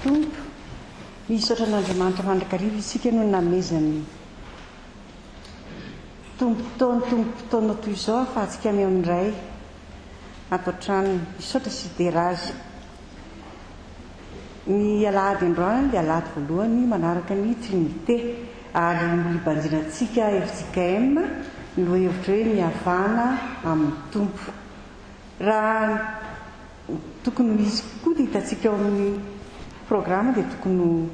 tompo misaotra an'andriamanitra mandrakariva isika no namezany tompotoana toy izao afahantsika miamindray atao-trano misaotra sy derazy ny alahady androany dia alahady voalohany manaraka ny trinité ary molibanjinantsika FJKM ny loha hevitra hoe mihavana amin'ny tompo raha tokony izy koa dia hitantsika ao amin'ny programma dia tokony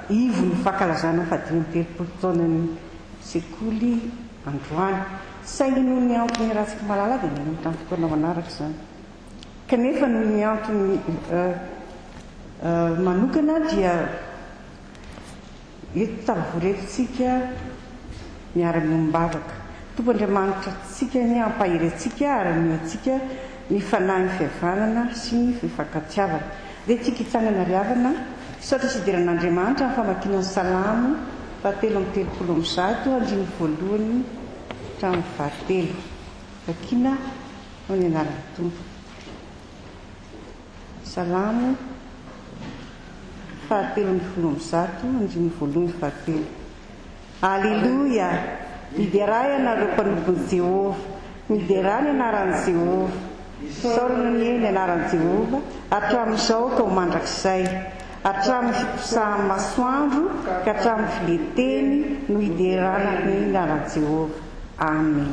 ivo ny fankalazana fahadimy-telopolo taonany sekoly androany saingy noho ny antony rahantsika malala dia miaino tamin'ny fotoana manaraka izany kanefa noho ny antony manokana dia eto tavoretintsika miara-miombavaka tompoandriamanitra tsika ny ampahirentsika ary mioantsika ny fanahy ny fihavanana sy ny fifankatiavana dia tsika hitsangana riavana saotra sy idiran'andriamanitra ny famakiana ny salamo fahatelo amin'ny telopolo amin'ny zato andriny voalohany hatramin'ny fahatelo vakina ao ny anaran'ny tompo salamo fahatelo amin'ny folo amin'ny zato andriny voalohany fahatelo alleloia mideray anareo mpanompony Jehova mideray ny anaran'i Jehova saorana ny eny anaran'i Jehova hatramin'izao ka ho mandrakizay hatramin'ny fiposahan'ny masoandro ka hatramin'ny fileteny no hiderana ny anaran'i Jehova amen.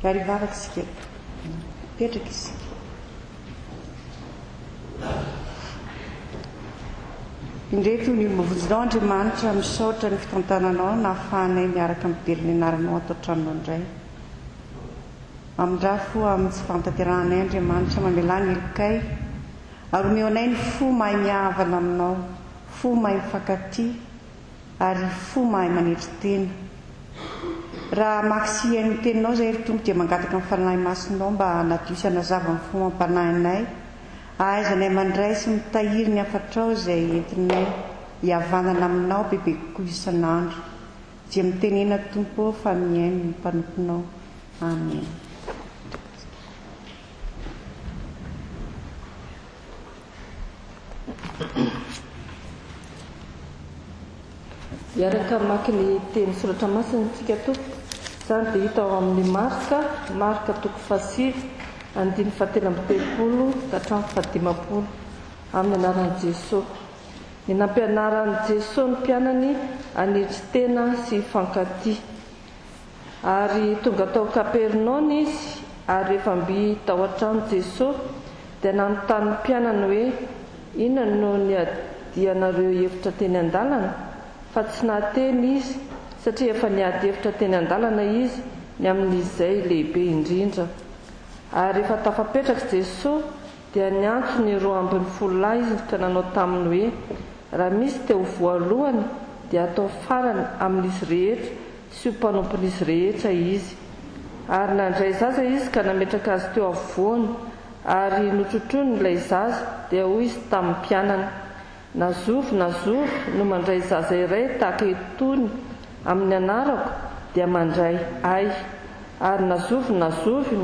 Arivavaka isika petraka isika indreto ny mavonjinao Andriamanitra misaotra ny fitantananao na ahafahanay miaraka mibely ny anaranao atao tranonao indray amindrafo amin'ny tsy fantaterahanay Andriamanitra mamelà ny elokay ary omeo anay ny fo mahay mihavana aminao fo mahay mifankatia ary fo mahay manetry tena raha maksy ny teninao zay ry tompo dia mangataka amin'ny fanahy masinao mba hanadio sy hanazava ny fo mampanahinay ahaizanay mandray sy mitahiry ny afatrao izay entinay hihavanana aminao bebe kokoa isan'andro dia mitenena tompo fa miaino ny mpanomponao amen. Iaraka maky ny teny soratra masina tsika tompo izany dia hita ao amin'ny marika toko fasivy andiny fahatelo amby telopolo ka hatramin'ny fahadimapolo amin'ny anaran'i Jesosy. Ny nampianaran'i Jesosy ny mpianany anetry tena sy fankatia ary tonga tao Kapernaona izy ary rehefa mby tao an-trano Jesosy dia nanontany mpianany hoe inona no ny adianareo hevitra teny an-dalana, fa tsy nahateny izy satria efa niady hevitra teny an-dalana izy ny amin'izay lehibe indrindra. Ary rehefa tafapetraka Jesosy dia niantso ny 12 lahy izy ka nanao taminy hoe raha misy teo voalohany dia atao farany amin'izy rehetra sy ho mpanompon'izy rehetra izy. Ary nandray zaza izy ka nametraka azy teo afovoany, ary notrotrony ilay zaza dia hoy izy tamin'ny mpianany, nazovy no mandray zaza iray tahaka itony amin'ny anarako dia mandray ay, ary nazovy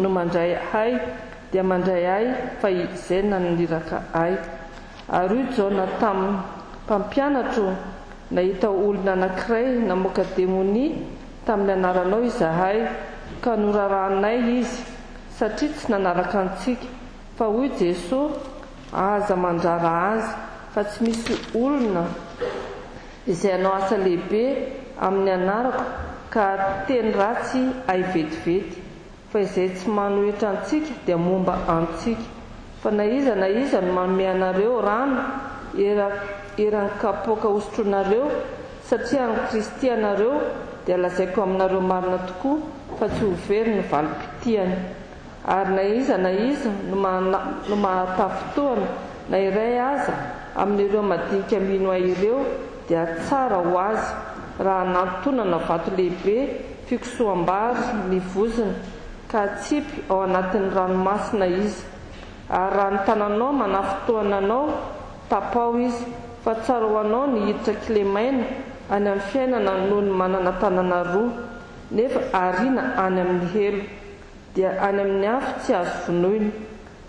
no mandray ay dia mandray ay fa izay naniraka ay. Ary io Jaona tamin'ny mpampianatro nahita olona anankiray namoaka demonia tamin'ny anaranao izahay ka norarahanay izy satria tsy nanaraka antsika. Fa hoy Jesosy, aza mandrara azy fa tsy misy olona izay hanao asa lehibe amin'ny anarako ka teny ratsy ay vetivety, fa izay tsy manohitra antsika dia momba antsika. Fa na iza no manome anareo rano eran'ny kapoaka hosotronareo satria ny Kristy anareo dia lazaiko aminareo marina tokoa fa tsy ho very ny valim-pitiany. Ary na iza no mahatafotoana na iray aza amin'ireo madinika mino ahy ireo dia tsara ho azy raha nantonana vato lehibe fikosoam-bary mivozona ka atsipy ao anatin'ny ranomasina izy. Ary raha ny tananao manafotoana anao tapao izy, fa tsara ho anao ny hiditra kilemaina any amin'ny fiainana noho ny manana tanana roa, nefa ariana any amin'ny helo dia any amin'ny afo tsy azo vonoina.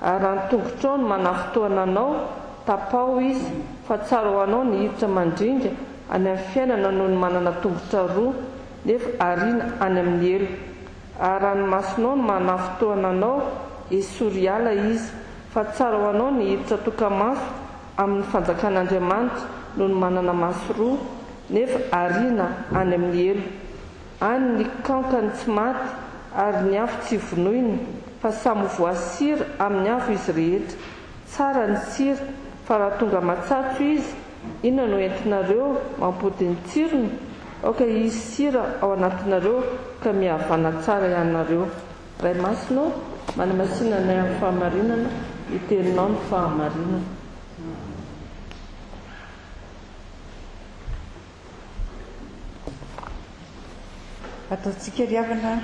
Ary raha ny tongotrao no manafotoana anao tapao izy, fa tsara ho anao ny hiditra mandringa any amin'ny fiainana noho ny manana tongotra roa, nefa ariana any amin'ny helo. Ary raha ny masonao no manafotoana anao esory ala izy, fa tsara ho anao ny hiditra tokamaso amin'ny fanjakan'Andriamanitra noho ny manana maso roa, nefa ariana any amin'ny elo. Any ny kankany tsy maty ary ny afo tsy vonoina, fa samy voasira amin'ny afo izy rehetra. Tsara ny sira, fa raha tonga matsatso izy, inona no entinareo mampody ny tsirony? Aoka hisy sira ao anatinareo ka mihavana tsara ianareo. Ray masonao manamasinana amin'ny fahamarinana, iteninao ny fahamarinana. Ataontsika ry havana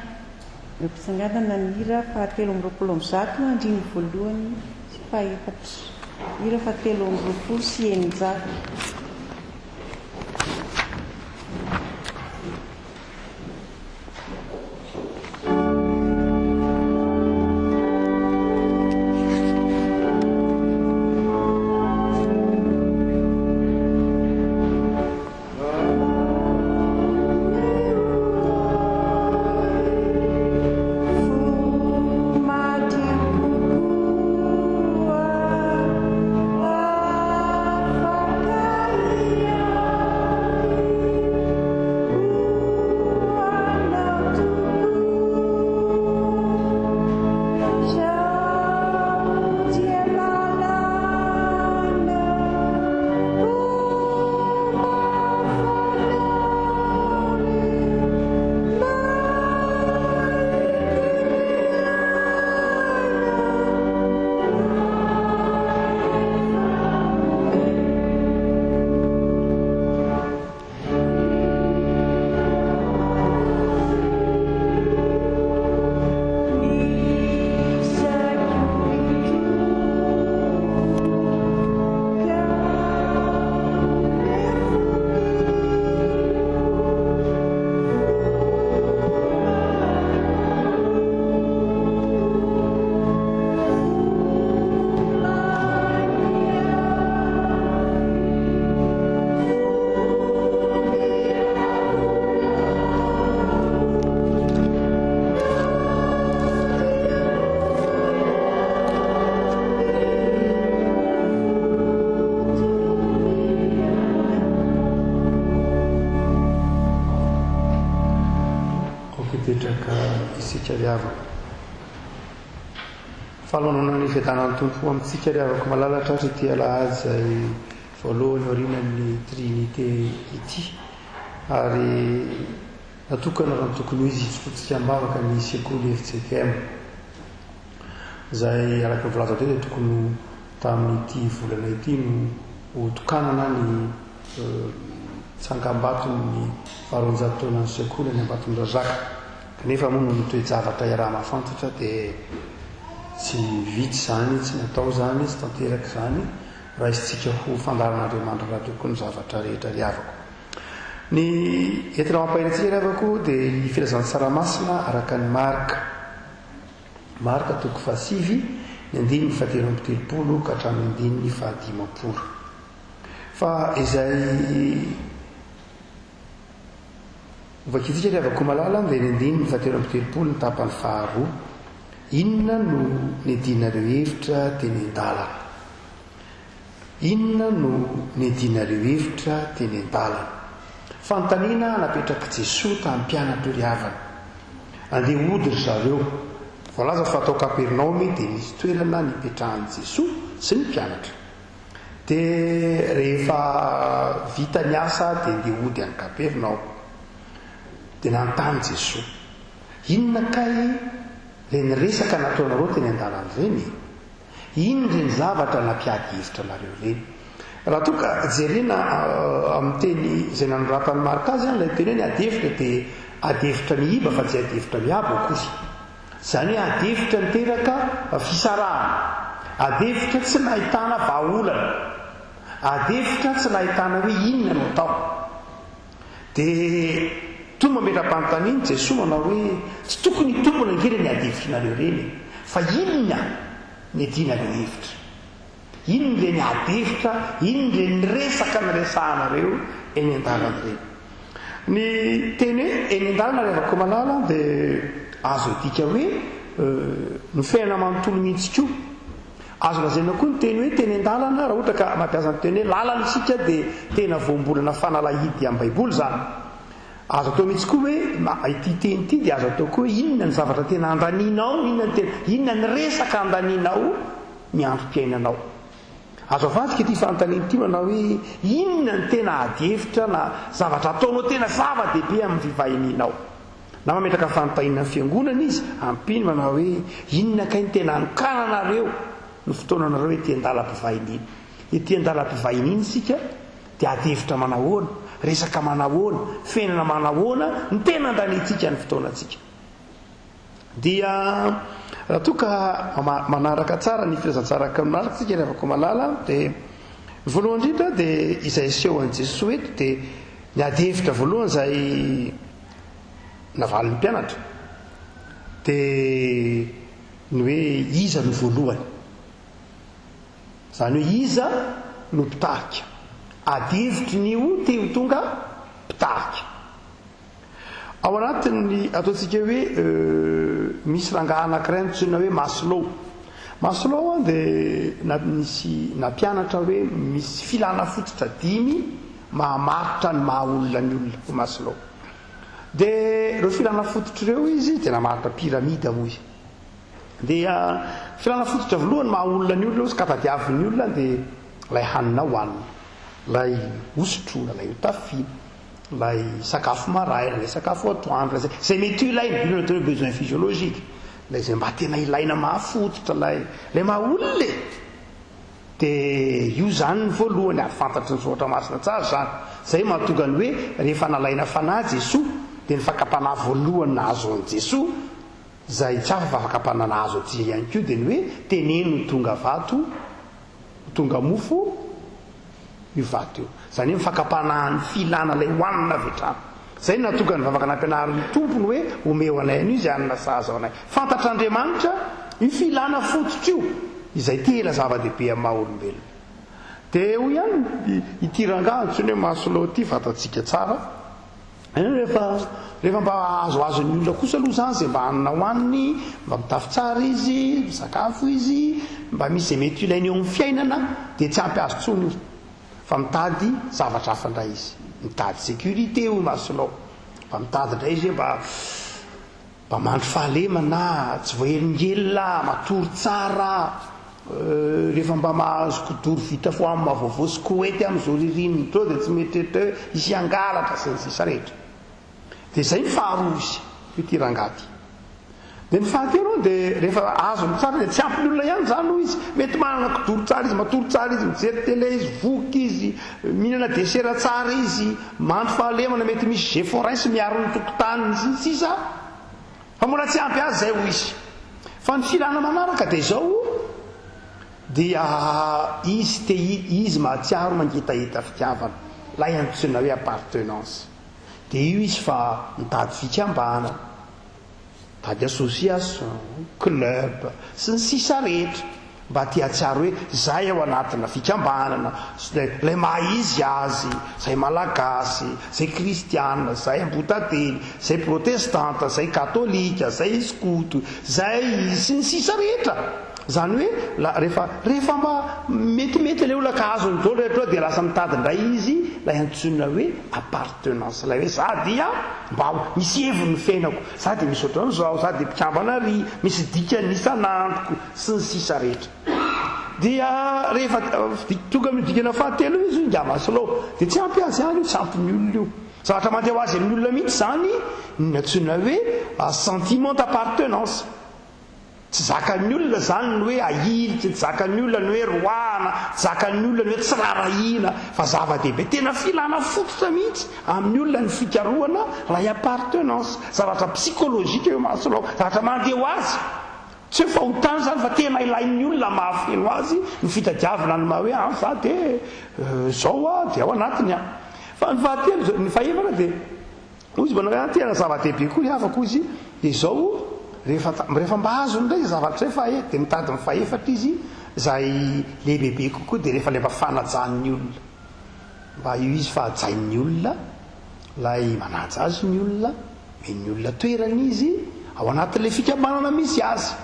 ny mpisanganana ny hira 720 andriny voalohany sy fahaefatra, hira 720 sy eninjato. Isika havana fahalonana ny fiadanany tompo amintsika ry avako malalatra ary ty alahady zay voalohany orinan'ny trinité ity ary natokana raha tokony ho izy itsofotsika ambavaka ny sekoly FCKM zay araka volaza teo dia tokony tamin'ity volana ity no hotokanana ny tsangambaton'ny faharoanjato-taona ny sekoly any ambaton'ny razaka kanefa moa no nitoejavatra iaraha mafantatra dia tsy vitsy zany, tsy natao zany, tsy tanteraka zany raha isytsika ho fandaran'Andriamanitra raha tokony zavatra rehetra riavako. Ny entina mampahirantsika riavako dia ny filazan'ny tsaramasina araka ny marika toko fahasivy ny andiny ny fahateloamby telopolo ka hatramin'ny andiny ny fahadimampolo. Fa izay vakitsika riavako malala dia ny andiny ny fahateloamby telopolo ny tapany faharoa. Inona no nedinareo hevitra teny an-dalana? Inona no nedinareo hevitra teny an-dalana? Fanontaniana napetraka Jesosy tamin'ny mpianatra ry havana. Andeha hody ry zareo. Voalaza fa tao Kapernaume dia misy toerana nipetrahan'i Jesosy sy ny mpianatra. Dia rehefa vita ny asa dia andeha hody any Kapernaume. Dia nanontany Jesosy, inona kay le nyresaka nataonareo teny an-dalana ireny? Ino reny zavatra nampiady hevitra nareo ireny? Raha toa ka jerena amin'ny teny izay nanoratany marika azy ilay teny hoe ny adihevitra dia adihevitra mihiba fa tsy adihevitra miabo kosa. Izany hoe adihevitra niteraka fisarahana, adihevitra tsy nahitana vahaolana, adihevitra tsy nahitana hoe inona no atao. Dia tomba metra-panontaniany Jesosy manao hoe tsy tokony hitombona ngery ny adihevitranareo reny fa inona ny adinareo hevitra? Inona le ny adihevitra, inona le ny resaka nyresahanareo eny an-dalana ireny? Ny teny hoe eny an-dalana rehefa malala dia azo adika hoe ny fiainana manontolo mihitsy koa. Azo lazaina koa ny teny hoe teny an-dalana raha ohatra ka mampiasa ny teny hoe lalana isika dia tena voambolana fanalahidy amin'ny Baiboly zany. Azo atao mihitsy koa hoe ity teny ity dia azo atao koa hoe inona ny zavatra tena andanianao, inona ny resaka andanianao ny androm-piainanao. Azo avantsika ity fanontaniana ity manao hoe inona ny tena adihevitra na zavatra ataonao tena zava-dehibe amin'ny fivahinianao. Na mametraka fanontaniana ny fiangonana izy ampiny manao hoe inona kay ny tena anokananareo ny fotoananareo ety an-dalam-pivahiniana. Ety an-dalam-pivahiniana isika dia adihevitra manahoana, resaka manahoana, fiainana manahoana ny tena andaniantsika ny fotoanantsika. Dia raha toa ka manaraka tsara ny filazantsaraka manaraka tsika rehefa malala dia voalohany indrindra dia izay seho an'i Jesosy eto dia ny adihevitra voalohany izay navalin'ny mpianatra dia ny hoe iza no voalohany, izany hoe iza no mpitahika. Adihevitry ny io te ho tonga mpitahika. Ao anatin'ny ataontsika hoe misy rangahy anankiray antsoina hoe Maslow dia misy nampianatra hoe misy filana fototra 5 mahamaritra ny mahaolona ny olona Maslow. Dia ireo filana fototra ireo izy dia namaritra piramida moa izy. Dia filana fototra voalohany mahaolona ny olona ka tadiavin'ny olona dia lay hanina hohanina, lay osotrona, lay hotafiana, lay sakafo maraina, lay sakafo atoandro, zay mety ilaina, ino atao hoe besoin physiologique, lay zay mba tena ilaina mahafototra, lay mahaolona. Dia io zany ny voalohany ary fantatry ny soratra masina tsara zany. Zay mahatonga ny hoe rehefa nalaina fanahy Jesosy dia ny fakapana voalohany nahazo an' Jesosy zay tsy hafa fa fakapana nahazo aty ihany koa dia ny hoe teneno tonga vato, tonga mofo io vato io. Zany hoe fakapana ny filana lay hoanina avy hatrany. Zay natonga ny vavaka nampianarin'ny tompony hoe omeo anay an'io izay hanina sahaza anay. Fantatr'Andriamanitra io filana fototra io izay tena zava-dehibe amin'ny maha-olombelona. Dia ho ihany ity rangahy antsoina hoe Maslow ity fantatsika tsara. Rehefa mba azoazon'ny olona kosa aloha zany zay mba hanina hoaniny, mba mitafy tsara izy, misakafo izy, mba misy zay mety ilainy eo amin'ny fiainana dia tsy ampy azo tsony io. Fa mitady zavatra hafa indray izy, mitady sécurité io Maslow, mba mitady indray izy mba mba mandro fahalemana tsy voahelingelona matory tsara rehefa mba mahazo kodoro vita fo amin'ny mahavaovao sy koety amin'izao ririniny to dia tsy metretra isy angalatra sy ny sisa rehetra dia zay ny faharoa izy io ty rangaty dia ny fahatelo dia rehefa azo tsara dia tsy ampiny olona ihany zany hoy izy mety manana kodoro tsara izy matory tsara izy mijery tele izy voky izy mihinana desera tsara izy mandro fahalemana mety misy géforin sy miaro ny tokotaniny sy ny sisa fa mbola tsy ampy azy zay hoy izy fa ny filana manaraka dia zao dia izy te izy mahatsiaro mangitahita fitiavana la iantsona hoe appartenance dia io izy fa mitady fikambana mitady association club sy ny sisa rehetra mba ty atsiaro hoe zay ao anatina fikambanana lay maizy azy zay malagasy zay kristiana zay ambotately zay protestanta zay katolika zay skoto zay sy ny sisa rehetra zany hoe rehefa mba metimety le olaka azony zao rehetra dia lasa mitady ndray izy lay antsonina hoe appartenance lay hoe za dia mba misy heviny fiainako za dia misy ohatran'izao za dia mpikambana ry misy dikany isanandroko sy ny sisa rehetra dia rehefa tonga amin'ny dikana fahatelo izy io ngamasolo dia tsy ampy azy any io tsy ampy ny olona io zavatra mandeha ho azy amin'ny olona mihitsy zany ny antsonina hoe sentiment d'appartenance tsy zakan'ny olona zany ny hoe ahilitsy tsy zakan'ny olona ny hoe roana tsy zakan'ny olona ny hoe tsy rarahina fa zava-dehibe tena filana fototra mihitsy amin'ny olona ny fikarohana raha appartenance zavatra psykolojika eo masolo zavatra mandeha ho azy tsy hoe fa hotany zany fa tena ilain'ny olona mahafeno azy ny fitadiavana ny maha hoe za dia zao dia ao anatiny fa ny fahatelo ny fahaefana dia ozy manao tena zava-dehibe koa afaka izy dia zao rehefa mba azo ndray zavatra zay dia mitady ny faefatra izy zay lehibebe kokoa dia rehefa lefa fanajan'ny olona mba io izy fahajain'ny olona lay manaja azy ny olona men'ny olona toerany izy ao anatin'ilay fikambanana misy azy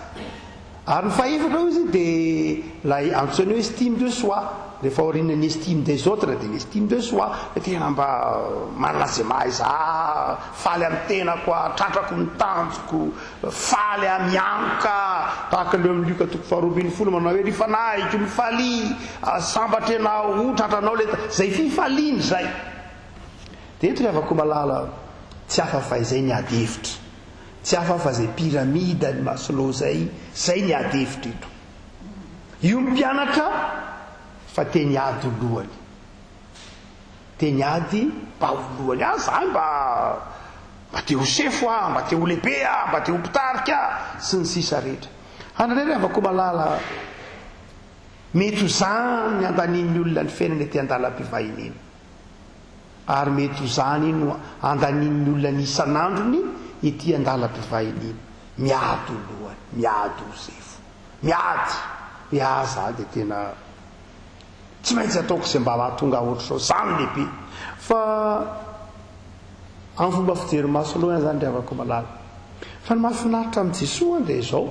ary ny faefatra ao izy dia lay antsony hoe estime de soi rehefa aorina ny estime des autres dia ny estime de soi tena mba manana zay mahay za faly amin'ny tenako tratrako ny tanjoko faly amianka tahaka leo amin'ny lioka toko faharoambin'ny folo manao hoe rifanahiko ny faly sambatra anao tratranao le zay fifaliany zay dia eto rehavako malala tsy hafa fa izay ny adevitra tsy hafa fa zay piramida ny Maslow zay ny adevitra ito io mpianatra fa teny ady lohany teny ady mba lohany zany mba te ho sefo mba te ho lehibe mba te ho mpitarika sy ny sisa rehetra anareo avako malala mety ho zany ny andanin'ny olona ny fiainana ety andalam-pivahinena ary mety ho zany no andanin'ny olona ny isanandrony ety andalam-pivahinena miady lohany miady ho sefo miady za dia tena tsy maintsy ataoko izay mba mahatonga ohatr'izao zany lehibe fa amin'ny fomba fijery maso aloha zany rehavako malala fa ny mahafinaritra amin'i Jesosy dia izao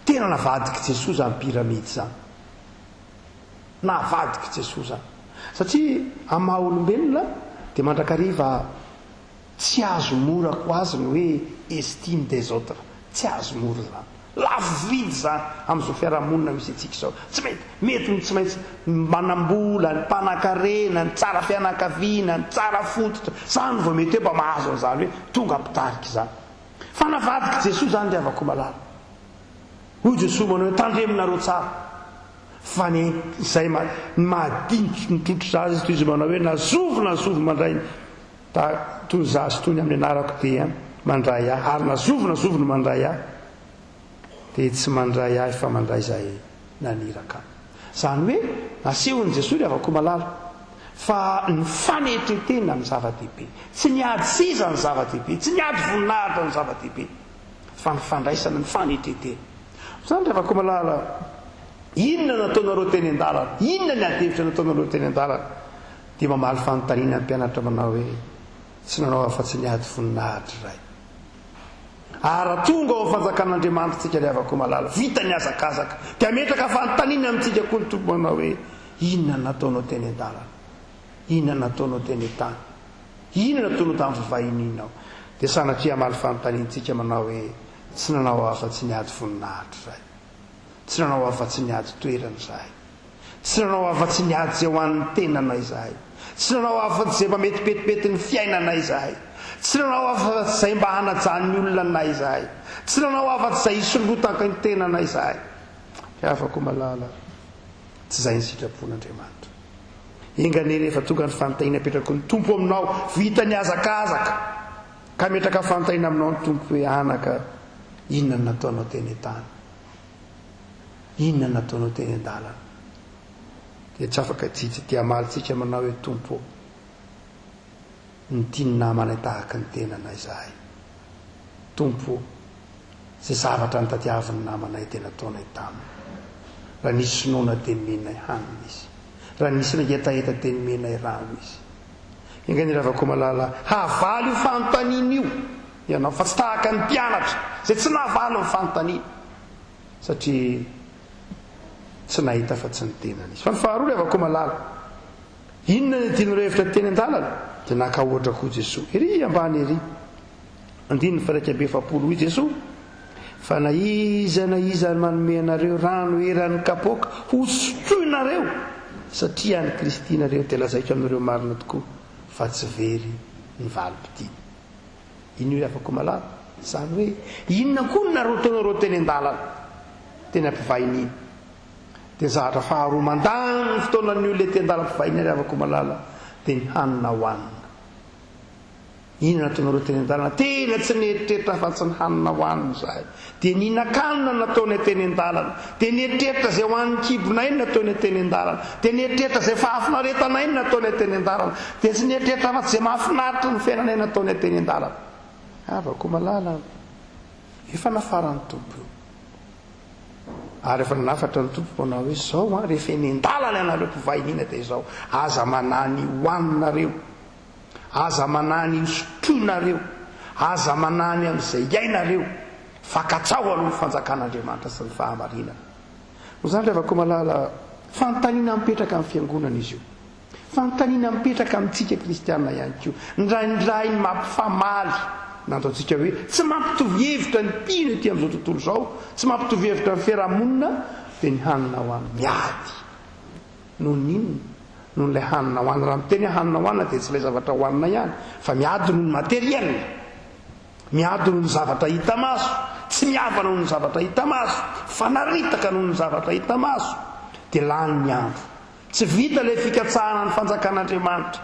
tena navadiky Jesosy zany piramidy zany navadiky Jesosy zany satria amin'ny maha olombelona dia mandrakariva tsy azo mora ko azy ny hoe estime des autres tsy azo mora zany lafo vidy zany amin'izao fiarahamonina misy atsika izao tsy mety tsy maintsy manambola ny mpanan-karena ny tsara fianakaviana ny tsara fototra zany vao mety hoe mba mahazo an'izany hoe tonga mpitarika zany fa navadiky Jesosy zany dia avako malala hoy Jesosy manao hoe tandreminareo tsara fa ny zay mahadiniky nitotry azy toy izy manao hoe nazovo mandray toy zazy tony amin'ny anarako dia mandray ahy ary nazovo mandray ahy dia tsy mandray ahy fa mandray zay naniraka zany hoe asehon'i Jesosy avako malala fa ny fanetretena ny zava-dehibe tsy niady siza ny zava-dehibe tsy niady voninahitra ny zava-dehibe fa ny fandraisana ny fanetretena zany rehavako malala inona nataonareo teny an-dalana inona ny adevitra nataonareo teny an-dalana dia mamaly fanontaniana ny mpianatra manao hoe tsy nanao afa-tsy niady voninahitra ray ary tonga ao fanjakan'Andriamanitra tsika rehavako malala vita ny azakazaka dia metraka fanontaniana amintsika koa ny tompo manao hoe inona nataonao teny an-dalana inona nataonao teny an-tany inona nataonao tamin'ny fivahininao dia sanatria maly fanontaniantsika manao hoe tsy nanao afa-tsy niady voninahitra zahay, tsy nanao afa-tsy niady toerana zahay, tsy nanao afa-tsy niady zay ho an'ny tenanay zahay, tsy nanao afa-tsy zay mba metipetipety ny fiainanay zahay, tsy nanao afa-tsy zay mba hanajan'ny olonanay zahay, tsy nanao afa-tsy zay hisolotaka ny tenanay zahay. Afako malala tsy zay ny sitrapon'Andriamanitra. Ingane rehefa tonga ny fanontaniana apetrako ny tompo aminao vita ny azakazaka ka metraka fanontaniana aminao ny tompo hoe anaka, inona no nataonao teny an-tany, inona no nataonao teny an-dalana, dia tsy afaka tsy tia malitsika manao hoe tompo ny tiany namanay tahaka ny tenanay zahay, tompo zay zavatra ny tadiavin'ny namanay tena taonay taminy. Raha nisy sonoana teny menay hanina izy, raha nisy nagetaheta teny menay rano izy. Ingany ravako malala havaly io fanontaniana io ianao fa tsy tahaka ny mpianatra zay tsy nahavaly ny fanontaniana satria tsy nahita fa tsy ny tenany izy. Fa ny faharoa ravako malala inona ny dino rehevitra teny an-dalana dia naka ohatra koa Jesosy ery ambany ery 9:40 Jesosy fa na iza manome anareo rano eran'ny kapoaka ho sotroinareo satria ny Kristinareo dia lazaiko aminareo marina tokoa fa tsy very ny valim-pitia. Ino io afaka malala zany hoe inona koa narotonareo teny an-dalana teny ampivahinina dia zavatra faharoa mandany ny fotoanan'ny olona teny an-dalana ampivahinina afaka malala dia ny hanina hohanina. Inona nataonareo teny an-dalana tena tsy nieritreritra fa tsy ny hanina hohanina zahay, dia nihinan-kanina nataony teny an-dalana, dia nieritreritra zay ho an'ny kibonay nataony teny an-dalana, dia nieritreritra zay fahafinaretanay nataony teny an-dalana, dia tsy nieritreritra fa tsy zay mahafinaritra ny fiainanay nataony teny an-dalana. Avako malala efa nafarany tompo io ary efa nanafatra ny tompo manao hoe zao rehefa eny an-dalana ianareo mpivahinina dia izao aza manany hohaninareo, aza manany sotroinareo, aza manany amin'izay iainareo fakatsao aloha ny fanjakan'Andriamanitra sy ny fahamarinana. No zany rehefa koa malala fanontaniana mipetraka amin'ny fiangonana izy io, fanontaniana mipetraka amintsika kristianina ihany koa, ndraindray ny mampifamaly nantaontsika hoe tsy mampitovy hevitra ny mpino ety amin'izao tontolo izao, tsy mampitovy hevitra ny fiarahamonina dia ny hanina hohanina miady noho ninona noho n'ilay hanina hohanina. Raha miteny hanina hohanina dia tsy ilay zavatra hohanina ihany fa miady noho ny materiel, miady noho ny zavatra hita maso, tsy miava noho ny zavatra hita maso, fanaritaka noho ny zavatra hita maso, dia lany ny andro. Tsy vita ilay fikatsahana ny fanjakan'Andriamanitra,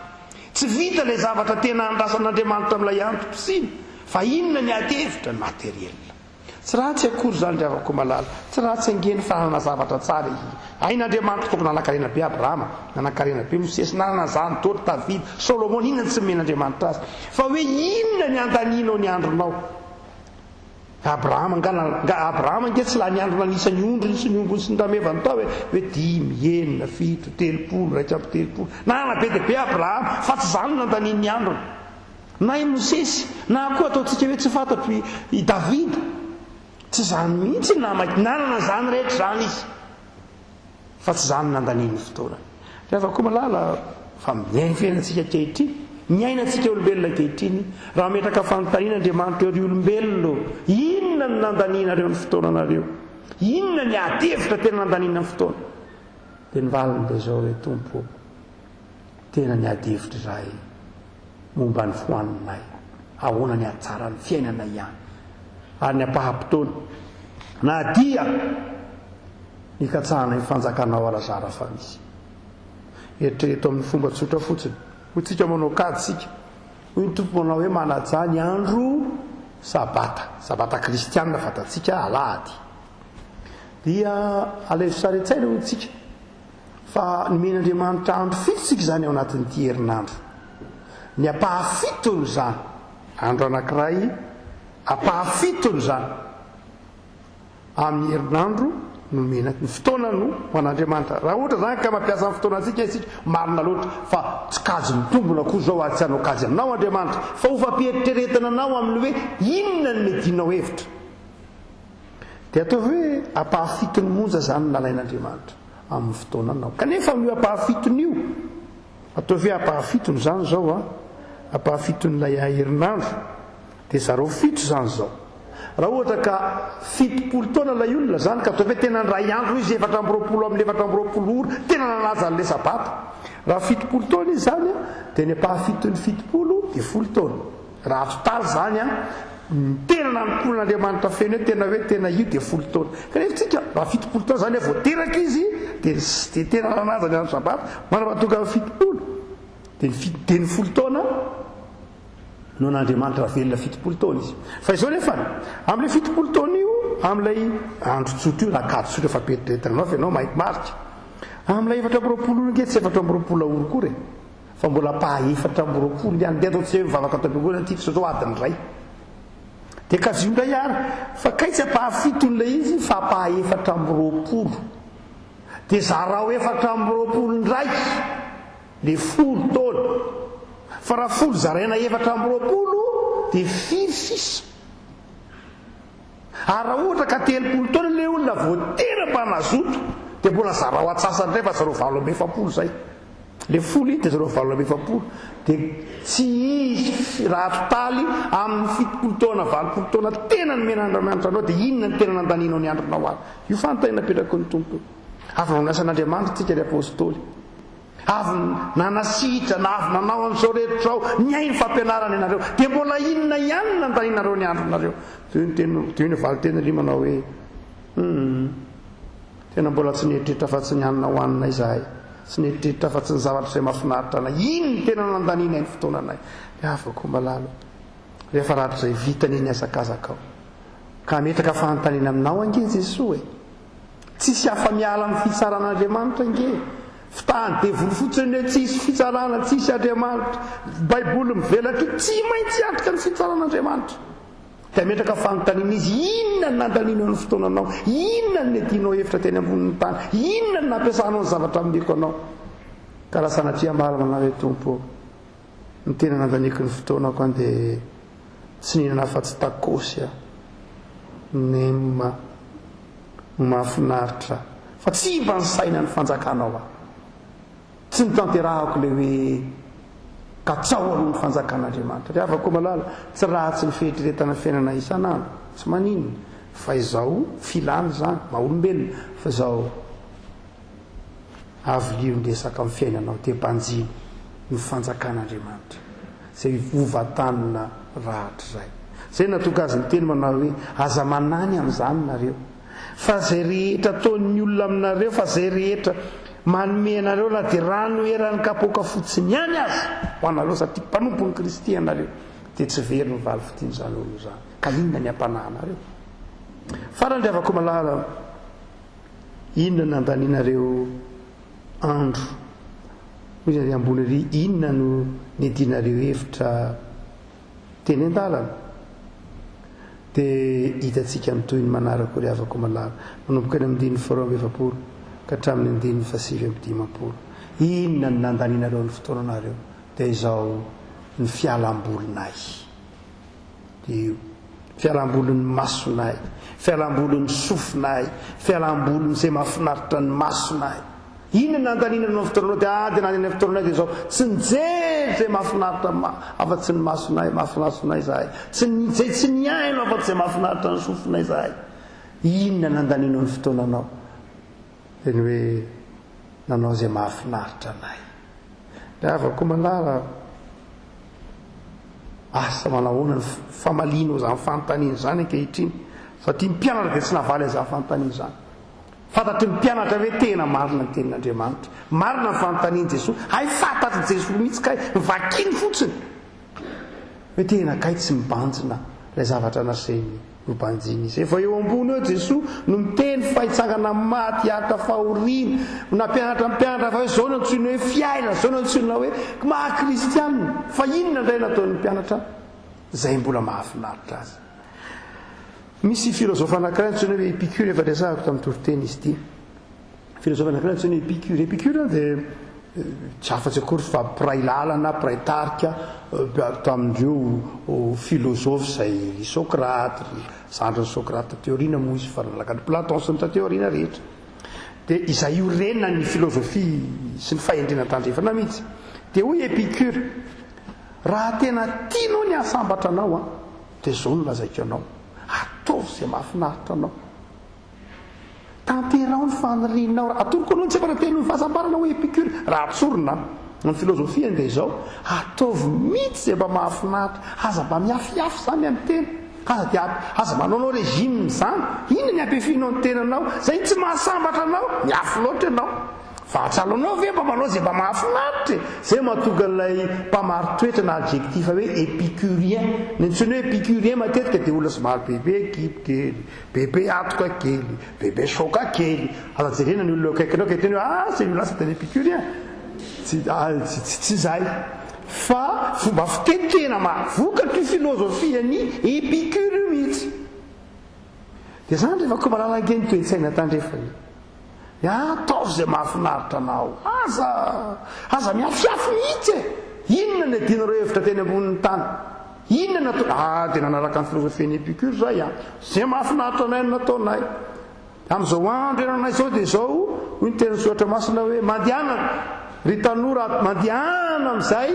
tsy vita ilay zavatra tena andrasan'Andriamanitra amin'ilay andro pisina, fa inona ny ady-hevitra ny materiel. Tsy ratsy akory zany ravako malala, tsy ratsy angeny fanana zavatra tsara ain'Andriamanitra toko nanankarena be Abrahama, nanankarena be Mosesy, nanana zany toro David, Solomon, inona tsy men'Andriamanitra azy, fa hoe inona ny andaninao ny andronao. Abrahama nge tsy laha ny andro nanisany ondriny sy ny ombony sy ny ramevany tao hoe 5, 7, 30, 100, nanana be dia be Abrahama fa tsy zany nandaniny ny androny. Na i Mosesy na koa ataontsika hoe tsy fantatro i Davida, tsy zany mihitsy nanana zany rehetra zany izy fa tsy zany nandaniny fotoana. Rehefa koa malala fa miainy fiainantsika ankehitriny, miainantsika olombelona ankehitriny, raha metraka fanontaniana Andriamanitra ry olombelona, inona ny nandaninareo ny fotoananareo, inona ny ady-hevitra tena nandanina ny fotoana, dia nivalina dia zao hoe tompo tena ny ady-hevitra iray momba ny fohaninay, ahoana ny atsara ny fiainana ihany ary ny ampaha-potoana na dia nikatsahana ny fanjakanao alazara fa misy. Eritrereto amin'ny fomba tsotra fotsiny hotsika manao kady sika hoy ny tompo manao hoe manaja ny andro sabata kristianina fatatsika alahady, dia alezo saretsaina hotsika fa nomen'Andriamanitra andro fitotsika zany ao anatin'ity herinandro, ny apahafitony zany andro anankiray apahafitony zany amin'ny herinandro nomena ny fotoana no ho an'Andriamanitra. Raha ohatra zany ka mampiasa ny fotoana antsika isika marina loatra fa tsy kajo mitombona koa zao ary tsy hanao kajo aminao Andriamanitra, fa ho fampieritreretana anao amin'ny hoe inona ny medinao hevitra, dia atao hoe apahafitony monja zany nalain'Andriamanitra amin'ny fotoana anao. Kanefa amin'io apahafitony io atao hoe apahafitony zany zao apahafitony ilay herinandro dia zareo fitro zany zao. Raha ohatra ka 70 taona ilay olona zany ka atao hoe tena ndray andro izy 420 amin'ny 420 ora tena nalaza an'ilay sabata. Raha 70 taona izy zany a dia ny ampahafitony 70 dia 10 taona. Raha totaly zany a tena nanonkolon'Andriamanitra feno hoe tena io dia 10 taona. Kanefa tsika raha 70 taona zany vao teraka izy dia tena nalaza ny andro sabata manapa tonga amin'ny 70 dia ny 10 taona no n'Andriamanitra velona 70 taona izy. Fa izao nefa amin'ilay 70 taona io amin'ilay andro tsotra io nakady tsotra efa petretanao fa ianao mahita marika amin'ilay 420 nge tsy 420 ora kory fa mbola paha 420 ihany dia atao tsy hoe mivavaka atao ampiangoana antika sao adiny ray dia kaziondray ary fa kaitsy apahafitonyilay izy fa paha 420 dia zarao 420 ndray le 10 taona. Fa raha 10 zaraina 420 dia 6. Ary raha ohatra ka 30 taona ilay olona vao tena mpanazoto dia mbola zarao atsasany indray fa zareo 7 zay. Le 10 iny dia zareo 7 dia tsy izy raha totaly amin'ny 70 taona 20 taona tena ny men'Andriamanitra anao dia inona ny tena nandaninao ny andronao azy. Io fanontaniana napetraka ny tompony. Avy nanasa'Andriamanitra tsika ry apôstôly. Avy nanasitra na avy nanao an'izao rehetra ao ny ainy fampianarana ianareo dia mbola inona ihany nandaninareo ny andronareo. Dia iny valitena ry manao hoe tena mbola tsy nieritreritra fa tsy ny hanina hohanina izahay, tsy nieritreritra fa tsy ny zavatra izay mahafinaritra anay, iny tena nandanina ny fotoananay. Dia afaka malalo rehefa rahatr' izay vitany iny azakazaka ao ka metaka fanontaniana aminao ange Jesosy tsisy afa-miala amin'ny fitsaran'Andriamanitra ange. Fitahany devoly fotsiny hoe tsisy fitsarana, tsisy Andriamanitra. Baiboly mivelatra tsy maintsy atrika ny fitsaran'Andriamanitra. Dia metraka fanontaniana izy inona ny nandaninao ny fotoananao, inona ny netianao hevitra teny ambonin'ny tany, inona ny nampiasanao ny zavatra amin'iko anao. Ka raha sanatria maro manao hoe tompo ny tena nandaniko ny fotoanako any dia tsy nihinana fa-tsy takosy nema no mahafinaritra fa tsy mba ny saina ny fanjakanao aho, tsy nitanterahako le hoe katsao aloha ny fanjakan'Andriamanitra. Dia afaka malala tsy ratsy ny fieritreretana fiainana isan'andro tsy maninona fa izao filany zany maha-olombelona fa izao avy lio ndresaka amin'ny fiainanao te-panjiny ny fanjakan'Andriamanitra izay ovatanina rahatra izay. Izay natonga azy ny teny manao hoe aza manany amin'izany nareo fa izay rehetra ataon'ny olona aminareo, fa izay rehetra manome anareo la dia rano eran'ny kapoaka fotsiny ihany azy ho anareo satria mpanompo ny Kristy ianareo dia tsy very ny valy fitian'izany olo izany. Ka inona ny ampanahinareo? Farany dia avako malala inona nandaninareo andro misy ambony ry inona no nidinareo hevitra teny an-dalana. Dia hitantsika amin'toy ny manaraka ry avako malala manomboka ny amin'ny 420 ka hatramin'ny 750. Inona ny nandaninareo ny fotoananareo? Dia izao ny fialambolinay. Io fialambolin'ny masonay, fialambolin'ny sofinay, fialambolin'ny izay mahafinaritra ny masonay. Inona nandaninareo ny fotoananao? Dia nandanina ny fotoananay dia izao tsy nijery izay mahafinaritra afa-tsy ny masonay mahafinaritra izahay, tsy niaino afa-tsy izay mahafinaritra ny sofinay izahay. Inona nandaninao ny fotoananao? Dia ny hoe nanao izay mahafinaritra anay. Dia avako malala asa manahoana ny famaliana izany fanontaniana izany ankehitriny satria ny mpianatra dia tsy navaly izany fanontaniana izany. Fantatry ny mpianatra hoe tena marina ny tenin'Andriamanitra, marina ny fanontaniana Jesosy, hay fantatry Jesosy mihitsy kay vakiny fotsiny hoe tena kay tsy mibanjina ilay zavatra nasainy nobanjiny izy. Efa eo ambony eo Jesosy no miteny fahitsangana maty hiaritra fahoriana nampianatra mpianatra fa hoe zao no antsoina hoe fiaina, zao no antsoina hoe maha-kristianina. Fa inona indray nataon'ny mpianatra izay mbola mahafinaritra azy. Misy filozofa anankiray antsoina hoe Epicure, efa resahako tamin'ny toriteny izy ity. Filozofa anankiray antsoina hoe Epicure. Epicure dia tsy afa-tsy akory fa mpiray lalana, mpiray tarika tamin'ireo filozofy izay Sokraty, zandrin'ny Sokraty teoriana moa izy fa nalaka ny Platon sy ny tateoriana rehetra. Dia izay io renina ny filozofia sy ny fahendrena tandrefana mihitsy. Dia hoy Epicure, raha tena tianao ny ahasambatra anao dia zao no lazaiko anao, ataovy izay mahafinaritra anao, tanterao ny fanorinao. Atoroko anao tsy efa nateny ny fahasambarana hoe épicure raha tsorona ny filozofia dia izao, ataovy mihitsy izay mba mahafinaritra, aza mba miafiafy zany amin'ny tena, aza manaonao régime zany, inona ny ampiafinao ny tenanao zay tsy mahasambatra anao, miafy loatra ianao. Fa atsalonao ve mba manao zay mba mahafinaritra, zay mahatonga ilay mpamaritoetra na adjectif hoe épicurien. Ny antsony hoe épicurien matetika dia olona somary bebe kipo kely, bebe atoka kely, bebe soka kely. Aza jerena ny olona akaikinao ka teny hoe zay lasa tena épicurien, tsy zay. Fa fomba fitetehana mahavoka ty filozofia ny épicure mihitsy. Dia zany rehefa koa malalakeny toe-tsaina tandrefany, ataovy izay mahafinaritra anao, aza miafiafy mihitsy e. Inona ny adinareo hevitra teny ambonin'ny tany, inona natao dia nanaraka ny filozofian'ny épicure zay zay mahafinaritra anay no nataonay. Amin'izao andro enanay zao dia zao hoy ny teny Soatra Masina hoe mandianana ry tanora, mandihana amin'izay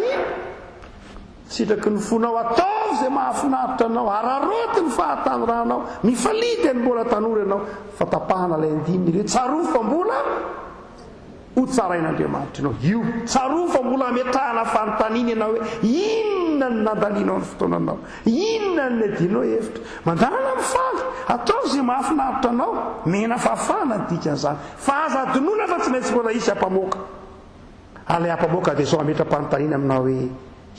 sitraky ny fonao, ataovy izay mahafinaritra anao, araroty ny fahatanoranao, mifality ny mbola tanora ianao, fa tapahana ilay andininy ireo, tsaro fa mbola ho tsarain'Andriamanitra ianao. Io tsaro fa mbola ametrahana fanontaniana ianao hoe inona ny nandalinao ny fotoananao, inona ny adinao hevitra, mandana mifaly, ataovy izay mahafinaritra anao, mena fafana ny dikan'izany. Fa aza adinoina fa tsy maintsy mbola isy hampamoaka. Alay hampamoaka dia zao ametra-panontaniana aminao hoe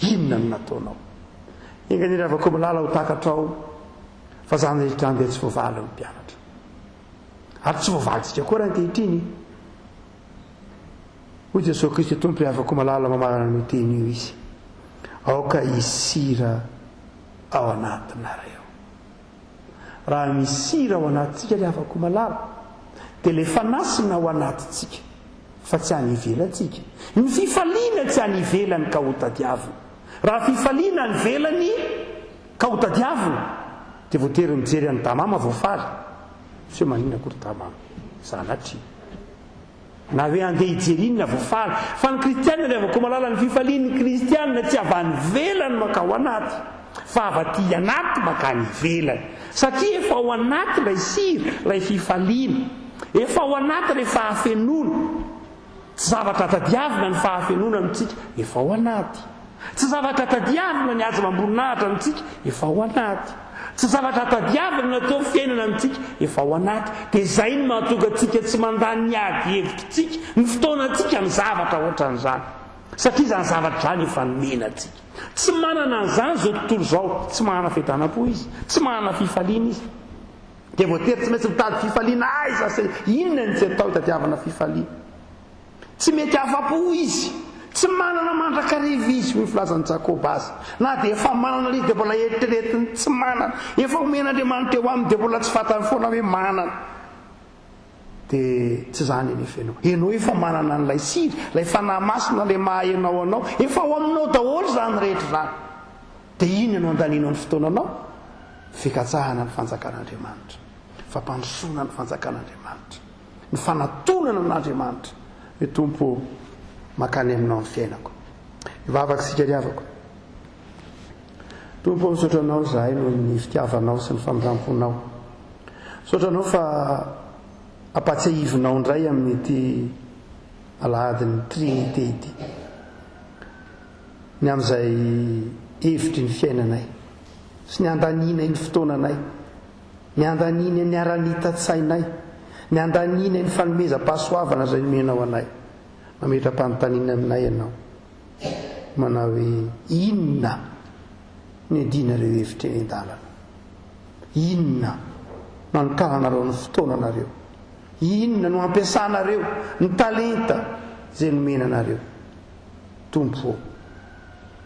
inona no nataonao. Enganira avako milala ho takatrao fa zany rehetra andeha tsy voavaly ny mpianatra, ary tsy voavalintsika koa raha ankehitriny. Hoy Jesosy Kristy Tompo avako malala mamarana ny teny io izy, aoka hisy sira ao anatinareo. Raha misy sira ao anatintsika ry avako malala dia le fanasina ao anatintsika fa tsy any ivelantsika. Ny fifaliana tsy any ivelany ka ho tadiavina. Raha fifaliana ny velany ka ho tadiavina dia voatery mijery any tamama voafaly, tsy hoe manina akory tamama zanatry na hoe andeha hijerina voafaly. Fa ny kristianina rehefa malala ny fifalian'ny kristianina tsy avany velany maka ao anaty, fa avaty anaty maka ny velany, satria efa ao anaty lay sira, lay fifaliana, efa ao anaty lay fahafenona. Tsy zavatra tadiavina ny fahafenona amintsika, efa ao anaty. Tsy zavatra tadiavina ny aja mamboninahitra amintsika, efa ao anaty. Tsy zavatra tadiavina natao fiainana amintsika, efa ao anaty. Dia izay ny mahatonga antsika tsy mandany ny ady hevitritsika, ny fotoanantsika ny zavatra ohatran'izany, satria izany zavatra izany efa nomena antsika. Tsy manana an'izany zao tontolo zao, tsy manana fiadanam-po izy, tsy manana fifaliana izy. Dia voatery tsy maintsy mitady fifaliana aiza, inona ny tsy atao tadiavana fifaliana. Tsy mety afa-po izy, tsy manana mandrakariva izy, hoy filazan'ny Jakoba azy. Na dia efa manana izy dia mbola eritreretiny tsy manana, efa omen'Andriamanitra eo aminy dia mbola tsy fantany foana hoe manana. Dia tsy zany nefa ianao efa manana n'ilay sira, ilay fanahy masina, ilay maha ianao anao, efa ao aminao daholo zany rehetra zany. Dia iny ianao andaninao ny fotoananao, fikatsahana ny fanjakan'Andriamanitra, fampandrosoana ny fanjakan'Andriamanitra, ny fanatonana n'Andriamanitra. Hoe Tompo makany aminao ny fiainako, ivavaka sika riavako. Tompo misaotra anao zahay noho ny fitiavanao sy ny famindramponao. Misaotra anao fa apatsiahivinao indray amin'ity alahadin'ny trinité ity, ny amin'izay hevitry ny fiainanay sy ny andanina ny fotoananay, ny andanina ny aranita-tsainay, ny andanina ny fanomeza-pahasoavana izay nomenao anay. Mametra-panontaniana aminay ianao, manao hoe inona ny adinareo hevitra eny an-dalana, inona no anokananareo ny fotoananareo, inona no ampiasanareo ny talenta izay nomenanareo. Tompo,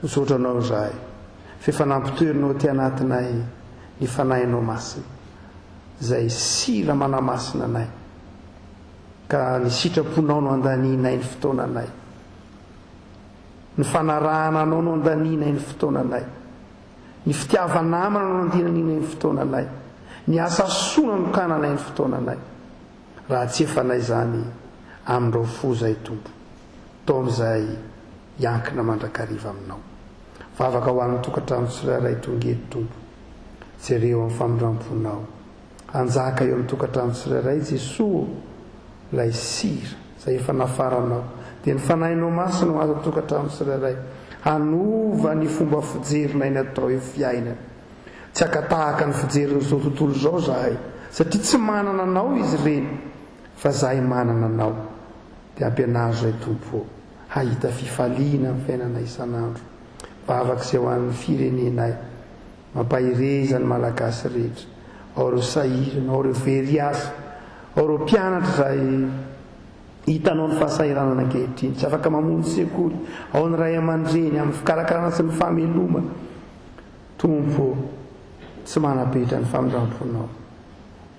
misaotra anao zahay fefa nampitoerinao ty anatinay ny fanahinao masina, izay sira manamasina anay, ka ny sitraponao no andaninay ny fotoananay, ny fanarahana anao no andaninay ny fotoananay, ny fitiavanamana no andinanay ny fotoananay, ny asa soana no kananay ny fotoananay. Raha tsy efanay zany amin'ireo fo zay Tompo, tao amin'izay iankina mandrakariva aminao. Vavaka ho an'ny tokantrano tsirairay tongety Tompo, jereo amin'ny famindramponao anjaka eo amin'ny tokantrano tsirairay Jesoa lay sira izay efa nafaranao dia ny fanahinao masina azo amin'ny tokantrano tsirairay hanova ny fomba fijerinay natao eo fiainana tsy akatahaka ny fijerin'izao tontolo izao zahay satria tsy manana anao izy ireny fa zahay manana anao dia ampianazo zay tompo hahita fifaliana amin'ny fiainana isan'andro vavaka izay ho an'ny firenenay mampahireza ny malagasy rehetra ao ireo sahirana ao ireo very asa ao ireo mpianatra izay hitanao ny fahasahiranana ankehitriny tsy afaka mamonjy sekoly ao ny ray aman-dreny amin'ny fikarakarana sy ny famelomana tompo tsy manapetra ny famindramponao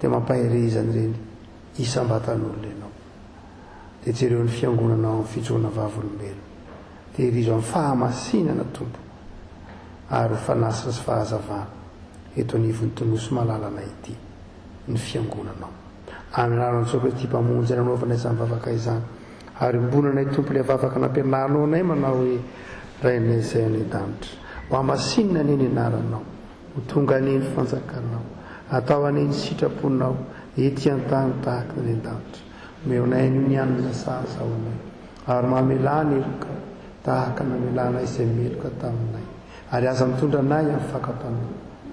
dia mampahirezany reny isam-batan'olona ianao dia jereo ny fiangonanao amin'ny fijona vavolombelo dia irizo amin'ny fahamasinana tompo ary ho fanasina sy fahazavana eto anivon'ny tonosy malalana ity ny fiangonanao amin'anarany Kristy mpamonjy nanaovana izany vavaka izany ary mbonanay tompo ilay vavaka nampianaranao anay manao hoe rainay izay any an-danitra ho hamasinina neny anaranao ho tonga neny fanjakanao atao aneny sitraponao ety an-tany tahaka ny an-danitra meonay ny anina sahazaonay ary mamelana eloka tahaka namelana izay meloka taminay ary aza mitondra anay amin'ny fakatana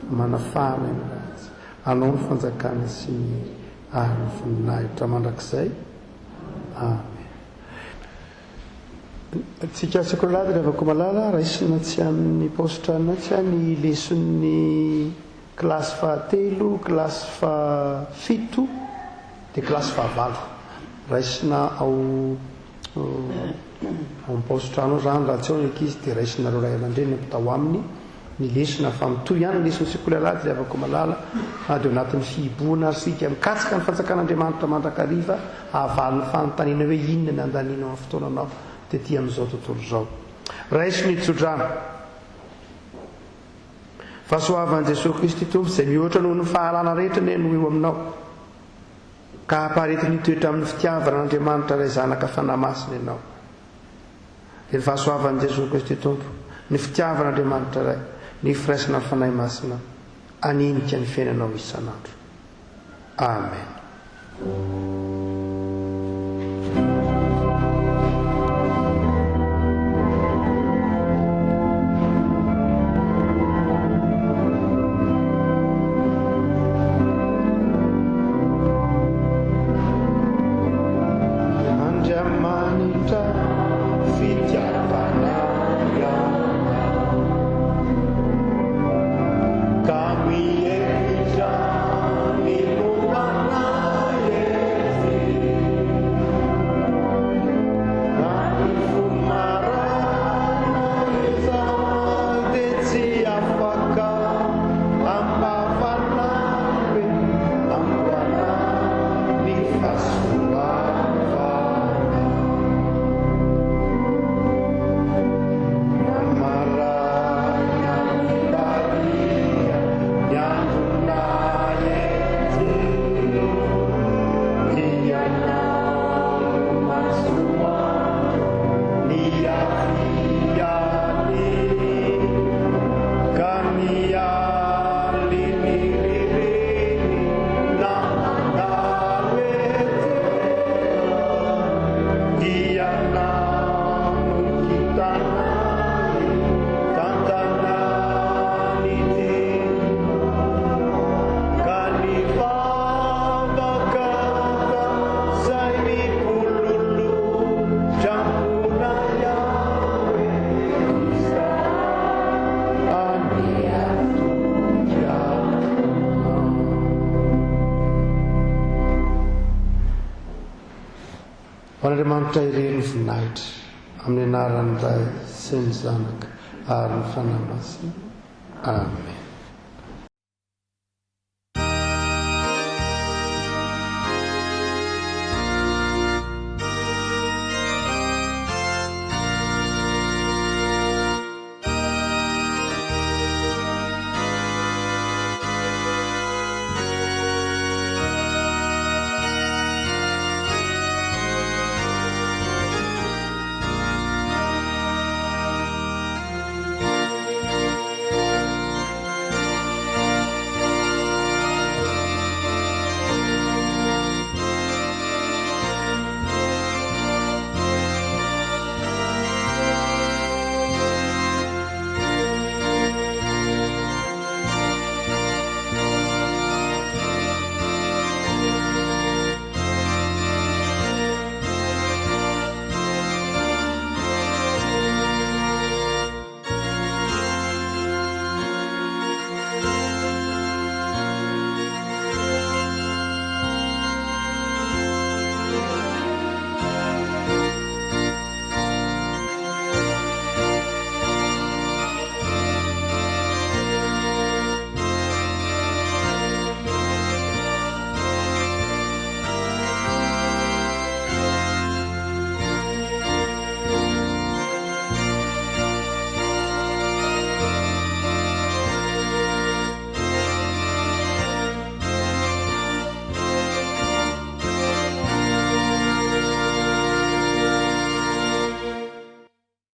manafahana ny ratsy anao ny fanjakana sy ny ary ny voninahitra mandrakizay amen. Tsika sekolady rehefa malala raisina tsy amin'ny positranina tsy any leson'ny klasy fahatelo klasy fahafito dia klasy fahavalo raisina ao amin'ny positrano zany raha tsy ao ny ankizy dia raisinareo ray aman-dreny mpitao aminy ny lesona fa mitoy ihany ny leson'ny sekolalady dia afaka malala dia anatin'ny fihiboana ary sika mikatsika ny fanjakan'Andriamanitra mandrakariva ahavalony fanontaniana hoe inona ny andanina amin'ny fotoananao tetỳ amin'izao tontolo izao raisiny tsodrano fahasoavan'i Jesosy Kristy tompo izay mihoatra noho ny fahalana rehetra ny no eo aminao ka hampaharety nitoetra amin'ny fitiavana n'Andriamanitra ray zanaka fanahy masina ianao dia ny fahasoavan'i Jesosy Kristy tompo ny fitiavan'Andriamanitra ray ny firaisana ny fanahy masina aninika ny fiainanao isan'andro amen. Andriamanitra ireny voninahitra amin'ny anaran'ny Ray sy ny Zanaka ary ny fanahy masina amen.